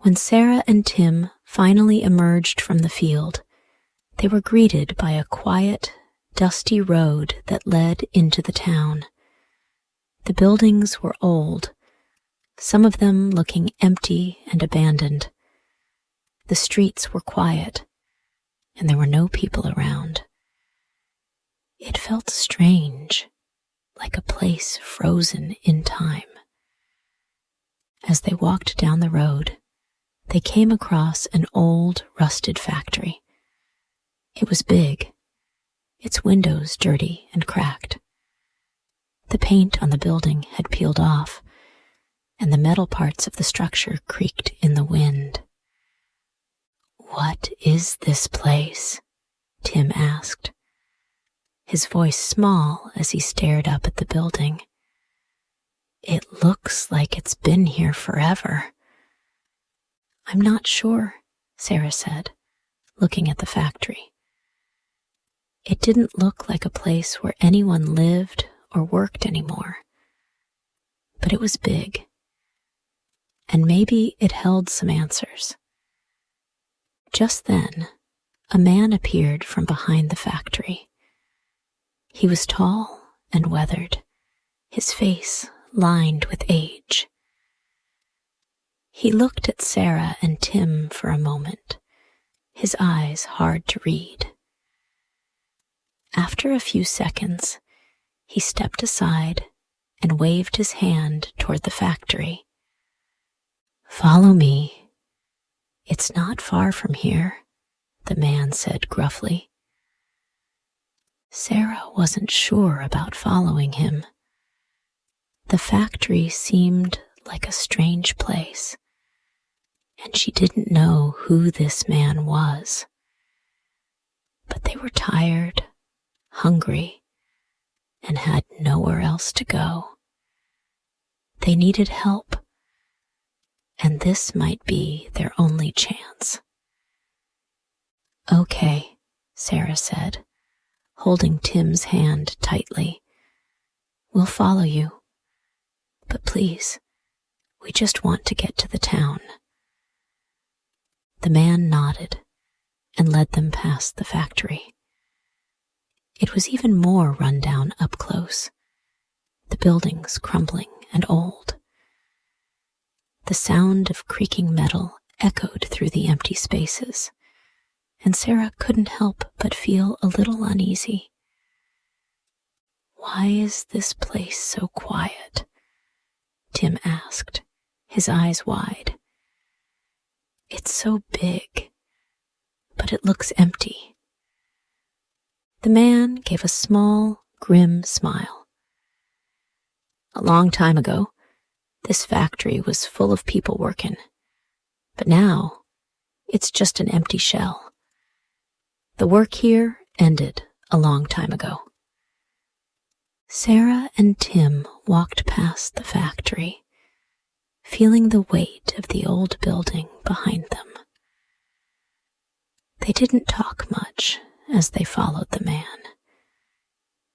When Sara and Tim finally emerged from the field, they were greeted by a quiet, dusty road that led into the town. The buildings were old, some of them looking empty and abandoned. The streets were quiet, and there were no people around. It felt strange, like a place frozen in time. As they walked down the road, they came across an old, rusted factory. It was big, its windows dirty and cracked. The paint on the building had peeled off, and the metal parts of the structure creaked in the wind. "What is this place?" Tim asked, his voice small as he stared up at the building. "It looks like it's been here forever." "I'm not sure," Sara said, looking at the factory. It didn't look like a place where anyone lived or worked anymore. But it was big, and maybe it held some answers. Just then, a man appeared from behind the factory. He was tall and weathered, his face lined with age. He looked at Sara and Tim for a moment, his eyes hard to read. After a few seconds, he stepped aside and waved his hand toward the factory. "Follow me. It's not far from here," the man said gruffly. Sara wasn't sure about following him. The factory seemed like a strange place, and she didn't know who this man was. But they were tired, hungry, and had nowhere else to go. They needed help, and this might be their only chance. "Okay," Sara said, holding Tim's hand tightly. "We'll follow you. But please, we just want to get to the town." The man nodded and led them past the factory. It was even more run down up close, the buildings crumbling and old. The sound of creaking metal echoed through the empty spaces, and Sara couldn't help but feel a little uneasy. "Why is this place so quiet?" Tim asked, his eyes wide. "It's so big, but it looks empty." The man gave a small, grim smile. "A long time ago, this factory was full of people working, but now it's just an empty shell. The work here ended a long time ago." Sara and Tim walked past the factory, feeling the weight of the old building behind them. They didn't talk much as they followed the man,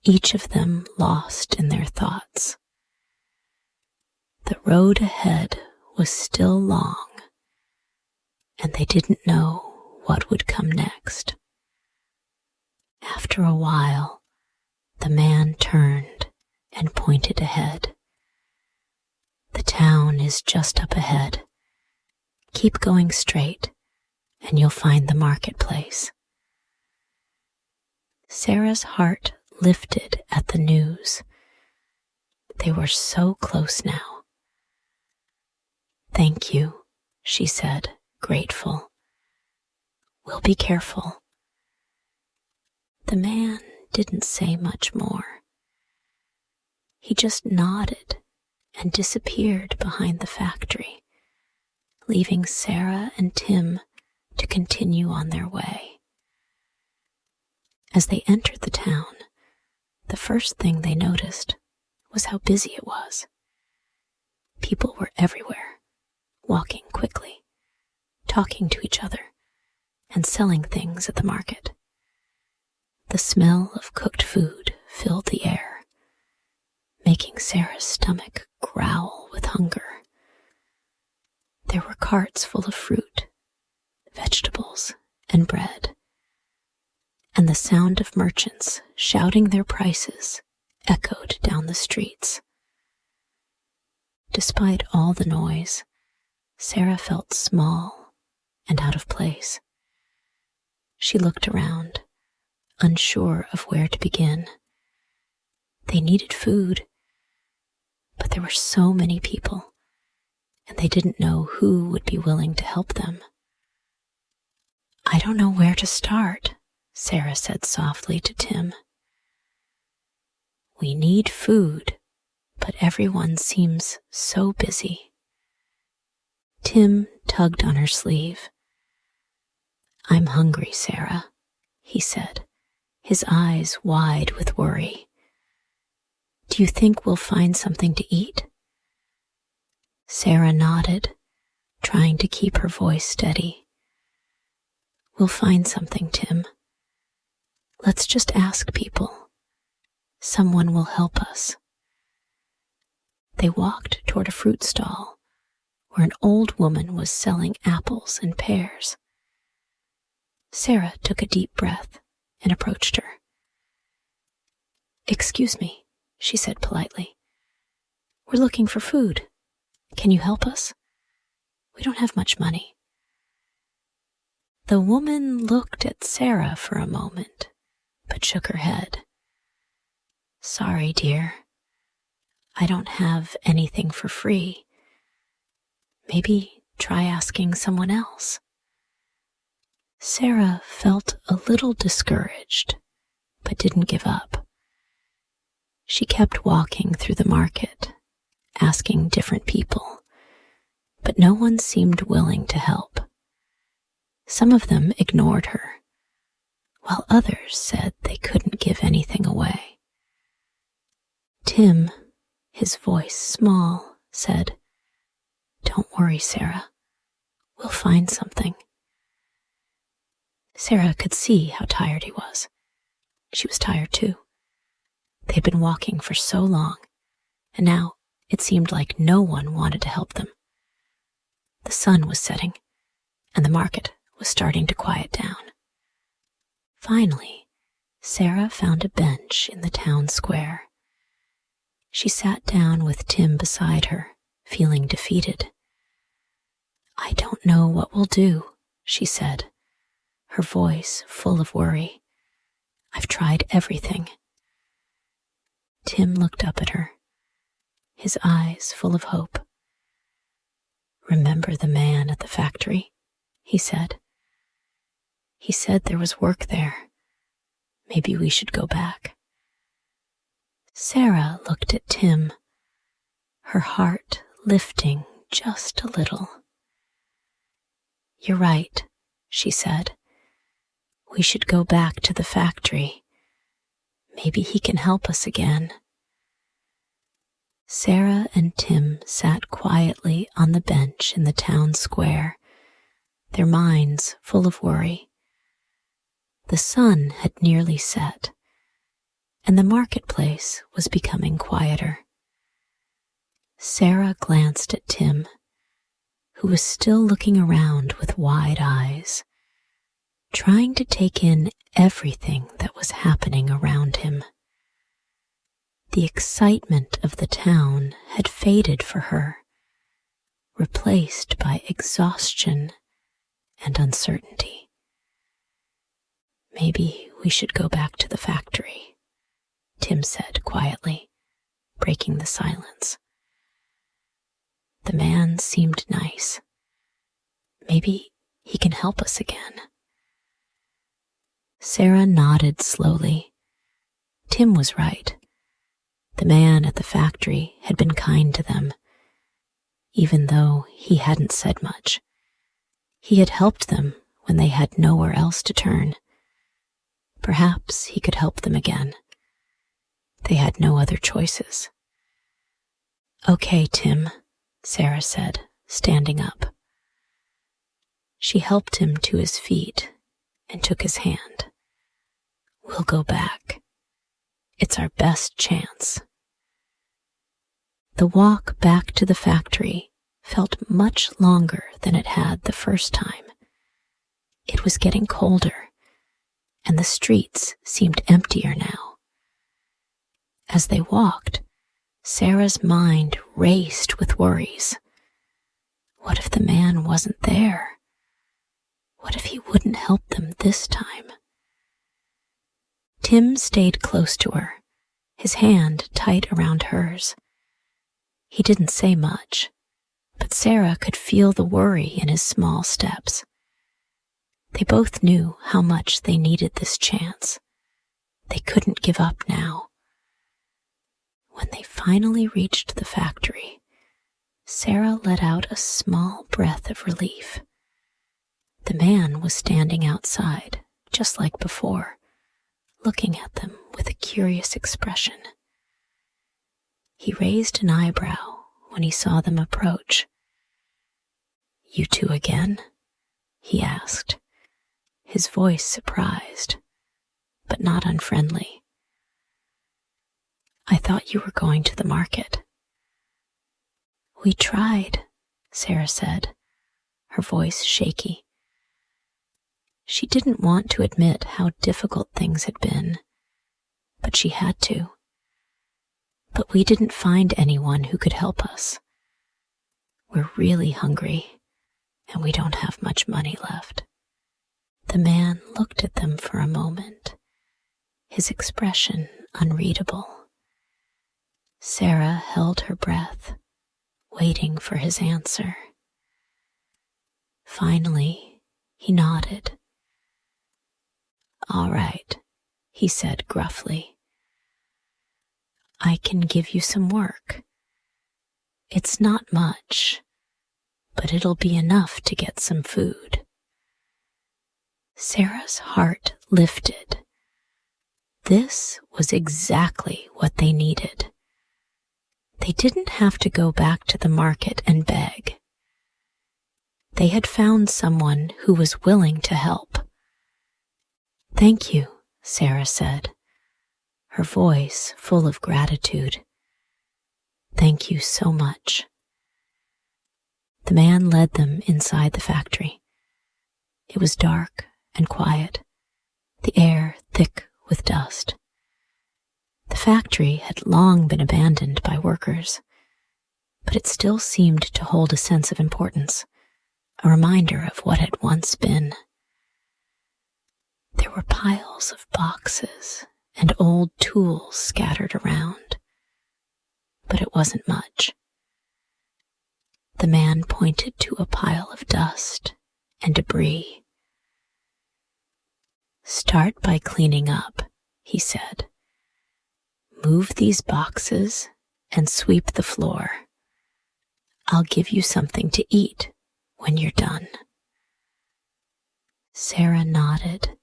each of them lost in their thoughts. The road ahead was still long, and they didn't know what would come next. After a while, the man turned and pointed ahead. "The town is just up ahead. Keep going straight, and you'll find the marketplace." Sara's heart lifted at the news. They were so close now. "Thank you," she said, grateful. "We'll be careful." The man didn't say much more. He just nodded and disappeared behind the factory, leaving Sara and Tim to continue on their way. As they entered the town, the first thing they noticed was how busy it was. People were everywhere, walking quickly, talking to each other, and selling things at the market. The smell of cooked food filled the air, making Sara's stomach growl with hunger. There were carts full of fruit, vegetables, and bread, and the sound of merchants shouting their prices echoed down the streets. Despite all the noise, Sara felt small and out of place. She looked around, unsure of where to begin. They needed food, but there were so many people, and they didn't know who would be willing to help them. "I don't know where to start," Sara said softly to Tim. "We need food, but everyone seems so busy." Tim tugged on her sleeve. "I'm hungry, Sara," he said, his eyes wide with worry. "Do you think we'll find something to eat?" Sara nodded, trying to keep her voice steady. "We'll find something, Tim. Let's just ask people. Someone will help us." They walked toward a fruit stall where an old woman was selling apples and pears. Sara took a deep breath and approached her. "Excuse me," she said politely. "We're looking for food. Can you help us? We don't have much money." The woman looked at Sara for a moment, but shook her head. "Sorry, dear. I don't have anything for free. Maybe try asking someone else." Sara felt a little discouraged, but didn't give up. She kept walking through the market, asking different people, but no one seemed willing to help. Some of them ignored her, while others said they couldn't give anything away. Tim, his voice small, said, "Don't worry, Sara. We'll find something." Sara could see how tired he was. She was tired too. They'd been walking for so long, and now it seemed like no one wanted to help them. The sun was setting, and the market was starting to quiet down. Finally, Sara found a bench in the town square. She sat down with Tim beside her, feeling defeated. "I don't know what we'll do," she said, her voice full of worry. "I've tried everything." Tim looked up at her, his eyes full of hope. "Remember the man at the factory?" he said. "He said there was work there. Maybe we should go back." Sara looked at Tim, her heart lifting just a little. "You're right," she said. "We should go back to the factory. Maybe he can help us again." Sara and Tim sat quietly on the bench in the town square, their minds full of worry. The sun had nearly set, and the marketplace was becoming quieter. Sara glanced at Tim, who was still looking around with wide eyes, trying to take in everything that was happening around him. The excitement of the town had faded for her, replaced by exhaustion and uncertainty. "Maybe we should go back to the factory," Tim said quietly, breaking the silence. "The man seemed nice. Maybe he can help us again." Sara nodded slowly. Tim was right. The man at the factory had been kind to them, even though he hadn't said much. He had helped them when they had nowhere else to turn. Perhaps he could help them again. They had no other choices. "Okay, Tim," Sara said, standing up. She helped him to his feet and took his hand. "We'll go back. It's our best chance." The walk back to the factory felt much longer than it had the first time. It was getting colder, and the streets seemed emptier now. As they walked, Sarah's mind raced with worries. What if the man wasn't there? What if he wouldn't help them this time? Tim stayed close to her, his hand tight around hers. He didn't say much, but Sarah could feel the worry in his small steps. They both knew how much they needed this chance. They couldn't give up now. When they finally reached the factory, Sarah let out a small breath of relief. The man was standing outside, just like before, looking at them with a curious expression. He raised an eyebrow when he saw them approach. "You two again?" he asked, his voice surprised, but not unfriendly. "I thought you were going to the market." "We tried," Sarah said, her voice shaky. She didn't want to admit how difficult things had been, but she had to. "But we didn't find anyone who could help us. We're really hungry, and we don't have much money left." The man looked at them for a moment, his expression unreadable. Sarah held her breath, waiting for his answer. Finally, he nodded. "All right," he said gruffly. "I can give you some work. It's not much, but it'll be enough to get some food." Sarah's heart lifted. This was exactly what they needed. They didn't have to go back to the market and beg. They had found someone who was willing to help. "Thank you," Sarah said, her voice full of gratitude. "Thank you so much." The man led them inside the factory. It was dark and quiet, the air thick with dust. The factory had long been abandoned by workers, but it still seemed to hold a sense of importance, a reminder of what had once been. There were piles of boxes and old tools scattered around, but it wasn't much. The man pointed to a pile of dust and debris. "Start by cleaning up," he said. "Move these boxes and sweep the floor. I'll give you something to eat when you're done." Sarah nodded,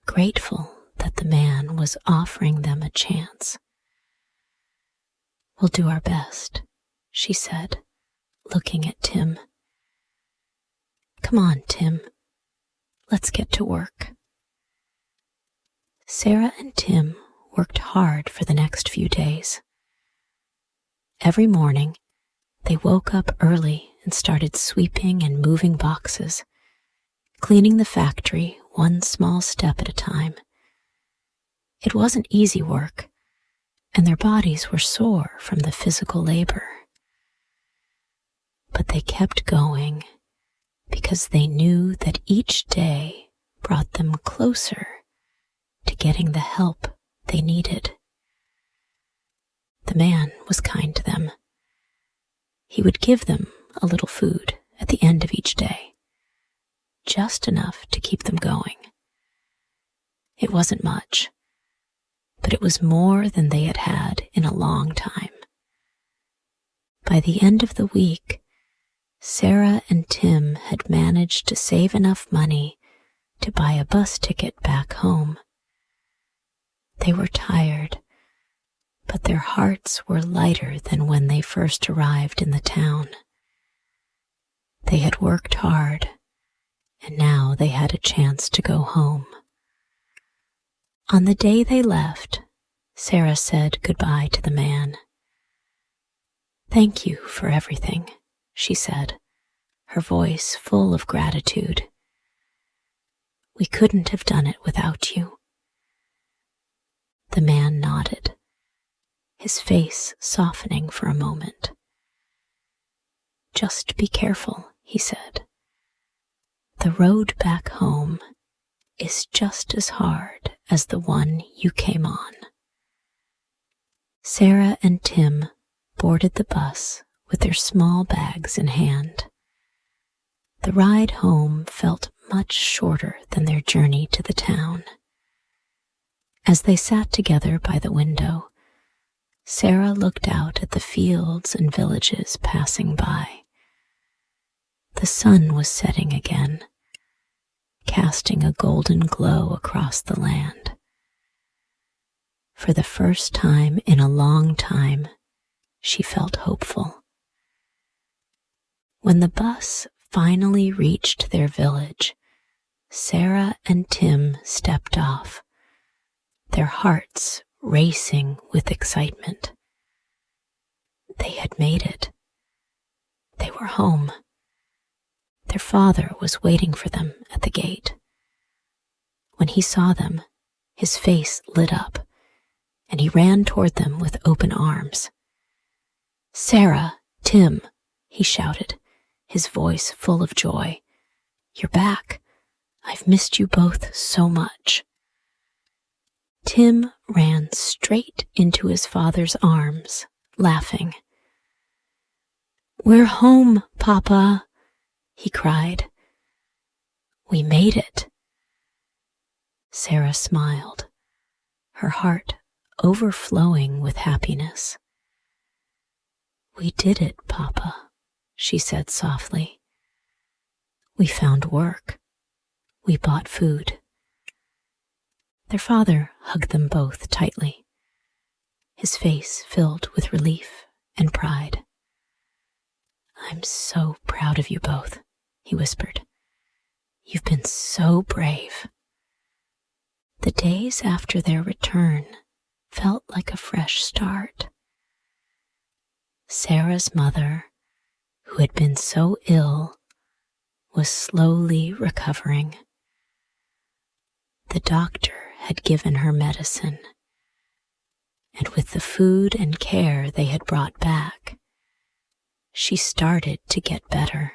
grateful that the man was offering them a chance. "We'll do our best," she said, looking at Tim. "Come on, Tim. Let's get to work." Sara and Tim worked hard for the next few days. Every morning, they woke up early and started sweeping and moving boxes, cleaning the factory one small step at a time. It wasn't easy work, and their bodies were sore from the physical labor. But they kept going because they knew that each day brought them closer to getting the help they needed. The man was kind to them. He would give them a little food at the end of each day, just enough to keep them going. It wasn't much, but it was more than they had had in a long time. By the end of the week, Sara and Tim had managed to save enough money to buy a bus ticket back home. They were tired, but their hearts were lighter than when they first arrived in the town. They had worked hard, and now they had a chance to go home. On the day they left, Sara said goodbye to the man. "Thank you for everything," she said, her voice full of gratitude. We couldn't have done it without you. The man nodded, his face softening for a moment. Just be careful, he said. The road back home is just as hard as the one you came on. Sara and Tim boarded the bus with their small bags in hand. The ride home felt much shorter than their journey to the town. As they sat together by the window, Sara looked out at the fields and villages passing by. The sun was setting again, casting a golden glow across the land. For the first time in a long time, she felt hopeful. When the bus finally reached their village, Sara and Tim stepped off, their hearts racing with excitement. They had made it. They were home. Their father was waiting for them at the gate. When he saw them, his face lit up, and he ran toward them with open arms. Sara, Tim, he shouted, his voice full of joy. You're back. I've missed you both so much. Tim ran straight into his father's arms, laughing. We're home, Papa, he cried. We made it. Sara smiled, her heart overflowing with happiness. We did it, Papa, she said softly. We found work. We bought food. Their father hugged them both tightly, his face filled with relief and pride. I'm so proud of you both, he whispered. You've been so brave. The days after their return felt like a fresh start. Sara's mother, who had been so ill, was slowly recovering. The doctor had given her medicine, and with the food and care they had brought back, she started to get better.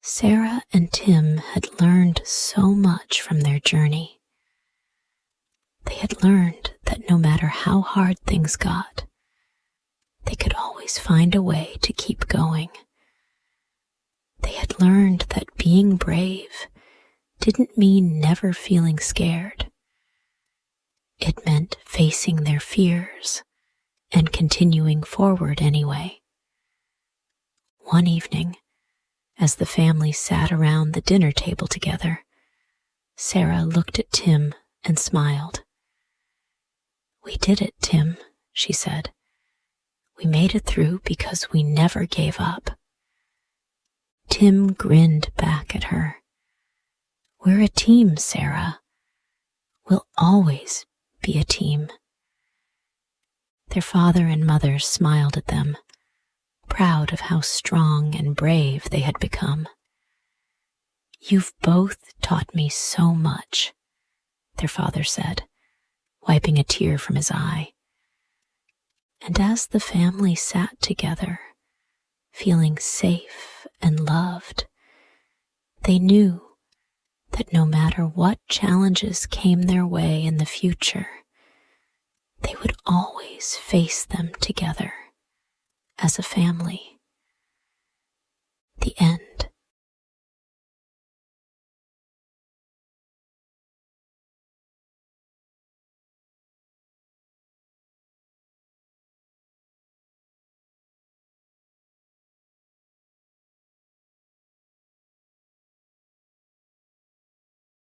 Sara and Tim had learned so much from their journey. They had learned that no matter how hard things got, they could always find a way to keep going. They had learned that being brave didn't mean never feeling scared. It meant facing their fears and continuing forward anyway. One evening, as the family sat around the dinner table together, Sara looked at Tim and smiled. We did it, Tim, she said. We made it through because we never gave up. Tim grinned back at her. We're a team, Sara. We'll always be a team. Their father and mother smiled at them, proud of how strong and brave they had become. You've both taught me so much, their father said, wiping a tear from his eye. And as the family sat together, feeling safe and loved, they knew that no matter what challenges came their way in the future, they would always face them together as a family. The end.